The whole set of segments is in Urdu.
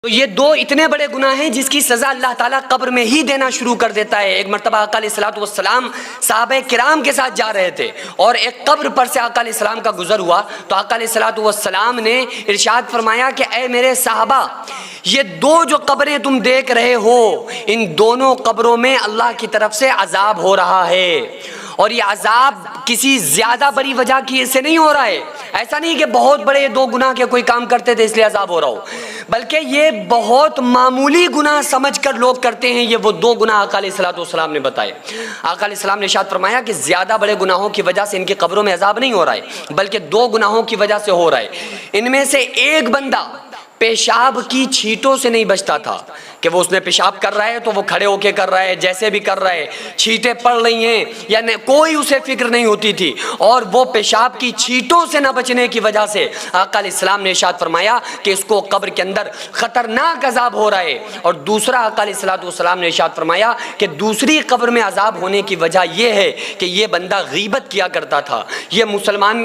تو یہ دو اتنے بڑے گناہ ہیں جس کی سزا اللہ تعالیٰ قبر میں ہی دینا شروع کر دیتا ہے۔ ایک مرتبہ آقا علیہ الصلوۃ والسلام صحابہ کرام کے ساتھ جا رہے تھے اور ایک قبر پر سے آقا علیہ السلام کا گزر ہوا تو آقا علیہ الصلوۃ والسلام نے ارشاد فرمایا کہ اے میرے صحابہ، یہ دو جو قبریں تم دیکھ رہے ہو، ان دونوں قبروں میں اللہ کی طرف سے عذاب ہو رہا ہے، اور یہ عذاب کسی زیادہ بڑی وجہ کی سے نہیں ہو رہا ہے۔ ایسا نہیں کہ بہت بڑے دو گناہ کے کوئی کام کرتے تھے اس لیے عذاب ہو رہا ہو، بلکہ یہ بہت معمولی گناہ سمجھ کر لوگ کرتے ہیں۔ یہ وہ دو گناہ آقا علیہ الصلوۃ والسلام نے بتائے۔ آقا علیہ السلام نے ارشاد فرمایا کہ زیادہ بڑے گناہوں کی وجہ سے ان کی قبروں میں عذاب نہیں ہو رہا ہے، بلکہ دو گناہوں کی وجہ سے ہو رہا ہے۔ ان میں سے ایک بندہ پیشاب کی چھینٹوں سے نہیں بچتا تھا کہ وہ اس نے پیشاب کر رہا ہے تو وہ کھڑے ہو کے کر رہا ہے، جیسے بھی کر رہا ہے، چھینٹیں پڑ رہی ہیں یا کوئی اسے فکر نہیں ہوتی تھی، اور وہ پیشاب کی چھینٹوں سے نہ بچنے کی وجہ سے آقا علیہ السلام نے ارشاد فرمایا کہ اس کو قبر کے اندر خطرناک عذاب ہو رہا ہے۔ اور دوسرا آقا علیہ السلام نے ارشاد فرمایا کہ دوسری قبر میں عذاب ہونے کی وجہ یہ ہے کہ یہ بندہ غیبت کیا کرتا تھا، یہ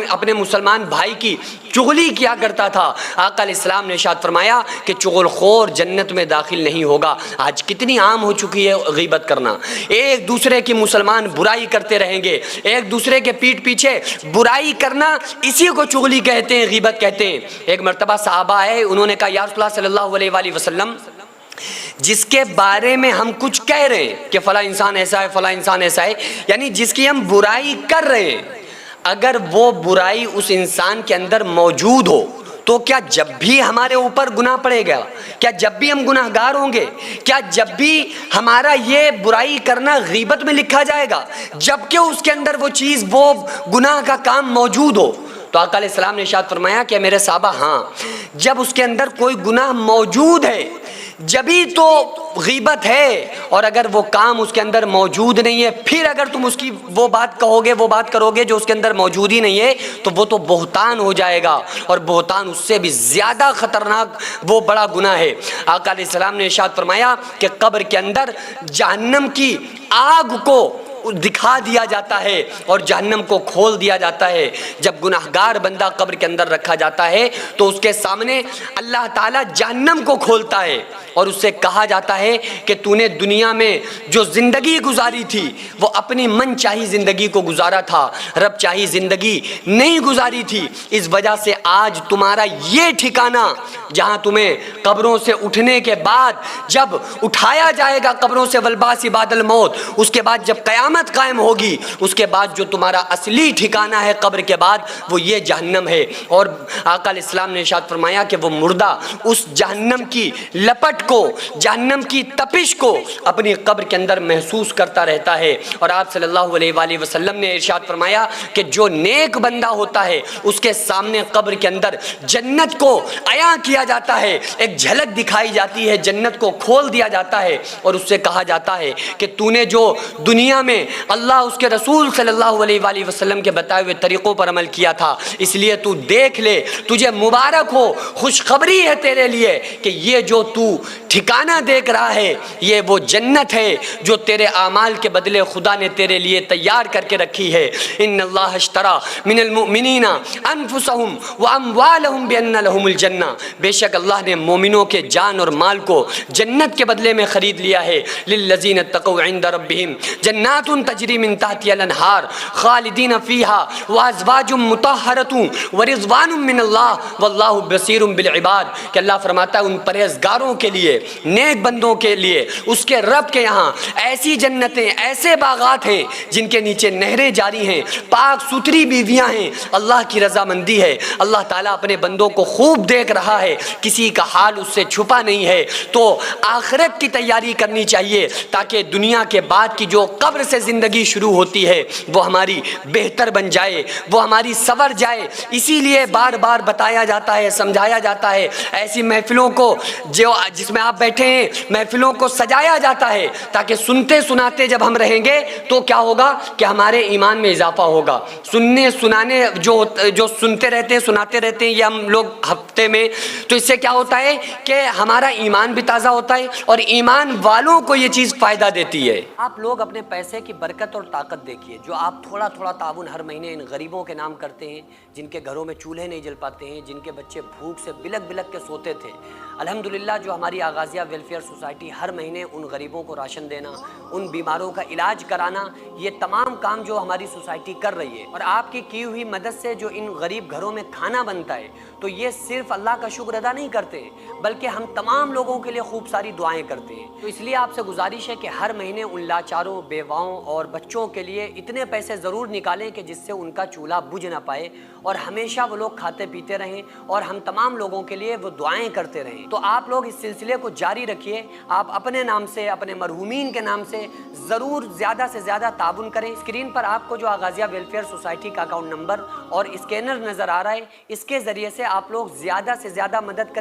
اپنے مسلمان بھائی کی چغلی کیا کرتا تھا۔ آقا علیہ السلام نے ارشاد فرمایا کہ چغل خور جنت میں داخل نہیں ہوگا۔ آج کتنی عام ہو چکی ہے غیبت کرنا، ایک دوسرے کی مسلمان برائی کرتے رہیں گے، ایک دوسرے کے پیٹھ پیچھے برائی کرنا، اسی کو چغلی کہتے ہیں، غیبت کہتے ہیں۔ ایک مرتبہ صحابہ آئے، انہوں نے کہا یا رسول اللہ صلی اللہ علیہ وآلہ وسلم، جس کے بارے میں ہم کچھ کہہ رہے ہیں کہ فلاں انسان ایسا ہے، فلاں انسان ایسا ہے، یعنی جس کی ہم برائی کر رہے ہیں، اگر وہ برائی اس انسان کے اندر موجود ہو تو کیا جب بھی ہمارے اوپر گناہ پڑے گا؟ کیا جب بھی ہم گناہ گار ہوں گے؟ کیا جب بھی ہمارا یہ برائی کرنا غیبت میں لکھا جائے گا جبکہ اس کے اندر وہ چیز، وہ گناہ کا کام موجود ہو؟ تو آقا علیہ السلام نے ارشاد فرمایا کہ میرے صحابہ، ہاں، جب اس کے اندر کوئی گناہ موجود ہے جبھی تو غیبت ہے، اور اگر وہ کام اس کے اندر موجود نہیں ہے، پھر اگر تم اس کی وہ بات کہو گے، وہ بات کرو گے جو اس کے اندر موجود ہی نہیں ہے، تو وہ تو بہتان ہو جائے گا، اور بہتان اس سے بھی زیادہ خطرناک وہ بڑا گناہ ہے۔ آقا علیہ السلام نے ارشاد فرمایا کہ قبر کے اندر جہنم کی آگ کو دکھا دیا جاتا ہے اور جہنم کو کھول دیا جاتا ہے۔ جب گناہگار بندہ قبر کے اندر رکھا جاتا ہے تو اس کے سامنے اللہ تعالیٰ جہنم کو کھولتا ہے اور اس سے کہا جاتا ہے کہ تو نے دنیا میں جو زندگی گزاری تھی وہ اپنی من چاہی زندگی کو گزارا تھا، رب چاہی زندگی نہیں گزاری تھی، اس وجہ سے آج تمہارا یہ ٹھکانہ جہاں تمہیں قبروں سے اٹھنے کے بعد جب اٹھایا جائے گا قبروں سے، والبعث بعد الموت، اس کے بعد جب قیامت قائم ہوگی، اس کے بعد جو تمہارا اصلی ٹھکانہ ہے قبر کے بعد وہ یہ جہنم ہے۔ اور آقا علیہ السلام نے ارشاد فرمایا کہ وہ مردہ اس جہنم کی لپٹ کو، جہنم کی تپش کو اپنی قبر کے اندر محسوس کرتا رہتا ہے۔ اور آپ صلی اللہ علیہ وآلہ وسلم نے ارشاد فرمایا کہ جو نیک بندہ ہوتا ہے اس کے سامنے قبر کے اندر جنت کو عیاں کیا جاتا ہے، ایک جھلک دکھائی جاتی ہے، جنت کو کھول دیا جاتا ہے، اور اس سے کہا جاتا ہے کہ تو نے جو دنیا میں اللہ اس کے رسول صلی اللہ علیہ وآلہ وسلم کے بتائے ہوئے طریقوں پر عمل کیا تھا، اس لیے تو دیکھ لے، تجھے مبارک ہو، خوشخبری ہے تیرے لیے کہ یہ جو تو ٹھکانہ دیکھ رہا ہے یہ وہ جنت ہے جو تیرے اعمال کے بدلے خدا نے تیرے لیے تیار کر کے رکھی ہے۔ ان اللہ اشترى من المؤمنین انفسهم واموالهم بان لهم الجنہ، بے شک اللہ نے مومنوں کے جان اور مال کو جنت کے بدلے میں خرید لیا ہے۔ للذین اتقوا عند ربهم جنات تجری من تحتها الانہار خالدین فیہا وازواج مطہرۃ ورضوان من اللہ واللہ بصیر بالعباد، کہ اللہ فرماتا ہے ان پرہیزگاروں کے لیے، نیک بندوں کے لیے اس کے رب کے یہاں ایسی جنتیں، ایسے باغات ہیں جن کے نیچے نہریں جاری ہیں، پاک ستھری بیویاں ہیں، اللہ کی رضامندی ہے، اللہ تعالیٰ اپنے بندوں کو خوب دیکھ رہا ہے، کسی کا حال اس سے چھپا نہیں ہے۔ تو آخرت کی تیاری کرنی چاہیے تاکہ دنیا کے بعد کی جو قبر سے زندگی شروع ہوتی ہے وہ ہماری بہتر بن جائے، وہ ہماری سنور جائے۔ اسی لیے بار بار بتایا جاتا ہے، سمجھایا جاتا ہے، ایسی محفلوں کو جس میں آپ بیٹھے ہیں محفلوں کو سجایا جاتا ہے تاکہ سنتے سناتے جب ہم رہیں گے تو کیا ہوگا کہ ہمارے ایمان میں اضافہ ہوگا۔ سننے سنانے جو سنتے رہتے ہیں، سناتے رہتے ہیں یہ ہم لوگ ہفتے میں، تو اس سے کیا ہوتا ہے کہ ہمارا ایمان بھی تازہ ہوتا ہے اور ایمان والوں کو یہ چیز فائدہ دیتی ہے۔ آپ لوگ اپنے پیسے کی برکت اور طاقت دیکھیے، جو آپ تھوڑا تھوڑا تعاون ہر مہینے ان غریبوں کے نام کرتے ہیں، جن کے گھروں میں چولہے نہیں جل پاتے ہیں، جن کے بچے بھوک سے بلک بلک کے سوتے تھے، الحمدللہ جو ہماری آغازیہ ویلفیئر سوسائٹی ہر مہینے ان غریبوں کو راشن دینا، ان بیماروں کا علاج کرانا، یہ تمام کام جو ہماری سوسائٹی کر رہی ہے، اور آپ کی ہوئی مدد سے جو ان غریب گھروں میں کھانا بنتا ہے، تو یہ صرف اللہ کا شکر ادا نہیں کرتے ہیں، بلکہ ہم تمام لوگوں کے لیے خوب ساری دعائیں کرتے ہیں۔ تو اس لیے آپ سے گزارش ہے کہ ہر مہینے ان لاچاروں، بیواؤں اور بچوں کے لیے اتنے پیسے ضرور نکالیں کہ جس سے ان کا چولہا بجھ نہ پائے، اور ہمیشہ وہ لوگ کھاتے پیتے رہیں، اور ہم تمام لوگوں کے لیے وہ دعائیں کرتے رہیں۔ تو آپ لوگ اس سلسلے کو جاری رکھیے، آپ اپنے نام سے، اپنے مرحومین کے نام سے ضرور زیادہ سے زیادہ تعاون کریں۔ اسکرین پر آپ کو جو آغازیہ ویلفیئر سوسائٹی کا اکاؤنٹ نمبر اور اسکینر نظر آ رہا ہے، اس کے ذریعے سے آپ لوگ زیادہ سے زیادہ مدد کریں۔